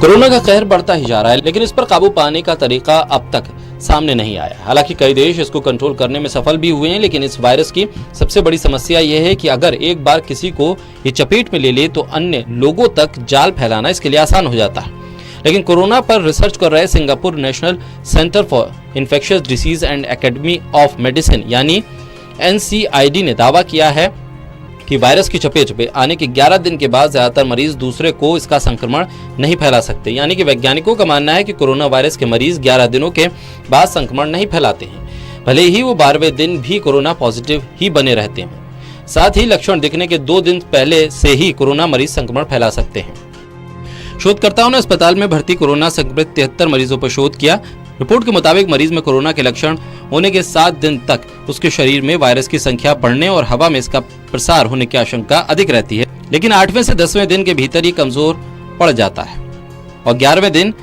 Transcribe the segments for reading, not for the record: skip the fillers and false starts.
Corona का कहर बढ़ता ही जा रहा है, लेकिन इस पर काबू पाने का तरीका अब तक सामने नहीं आया। हालांकि कई देश इसको कंट्रोल करने में सफल भी हुए हैं, लेकिन इस वायरस की सबसे बड़ी समस्या यह है कि अगर एक बार किसी को ये चपेट में ले ले तो अन्य लोगों तक जाल फैलाना इसके लिए आसान हो जाता है। लेकिन कोरोना पर रिसर्च कर रहे Singapore national centre for infectious disease and academy of medicine यानी NCID ने दावा किया है कि वायरस की चपेट में आने के 11 दिन के बाद ज्यादातर मरीज दूसरे को इसका संक्रमण नहीं फैला सकते। यानी कि वैज्ञानिकों का मानना है कि कोरोना वायरस के मरीज 11 दिनों के बाद संक्रमण नहीं फैलाते हैं, भले ही वो 12वें दिन भी कोरोना पॉजिटिव ही बने रहते हैं। साथ ही लक्षण दिखने के 2 दिन पहले से ही कोरोना मरीज संक्रमण फैला सकते हैं। शोधकर्ताओं ने अस्पताल में भर्ती कोरोना संक्रमित 73 मरीजों पर शोध किया। रिपोर्ट के मुताबिक मरीज में कोरोना के लक्षण होने के 7 दिन तक उसके शरीर में वायरस की संख्या बढ़ने और हवा में इसका प्रसार होने की आशंका अधिक रहती है, लेकिन 8वें से 10वें दिन के भीतर ही कमजोर पड़ जाता है और 11वें दिन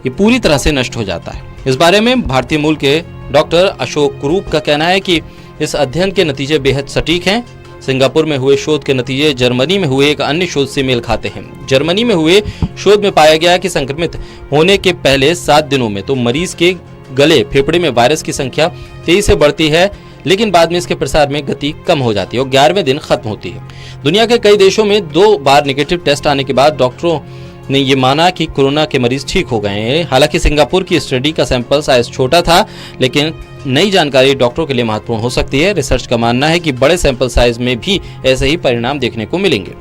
ये पूरी तरह से नष्ट हो जाता है। इस बारे में भारतीय मूल के डॉक्टर अशोक कुरूप का कहना है कि इस अध्ययन के नतीजे बेहद सटीक हैं। सिंगापुर में हुए शोध के नतीजे जर्मनी में हुए एक अन्य शोध से मेल खाते हैं। जर्मनी में हुए शोध में पाया गया कि संक्रमित होने के पहले 7 दिनों में तो मरीज के गले फेफड़े में वायरस की संख्या तेजी से बढ़ती है, लेकिन बाद में इसके प्रसार में गति कम हो जाती है और 11वें दिन खत्म होती है। दुनिया के कई देशों में 2 बार नेगेटिव टेस्ट आने के बाद डॉक्टरों ने ये माना कि कोरोना के मरीज ठीक हो गए हैं। हालांकि सिंगापुर की स्टडी का सैंपल साइज छोटा था, लेकिन नई जानकारी डॉक्टरों के लिए महत्वपूर्ण हो सकती है। रिसर्च का मानना है कि बड़े सैंपल साइज में भी ऐसे ही परिणाम देखने को मिलेंगे।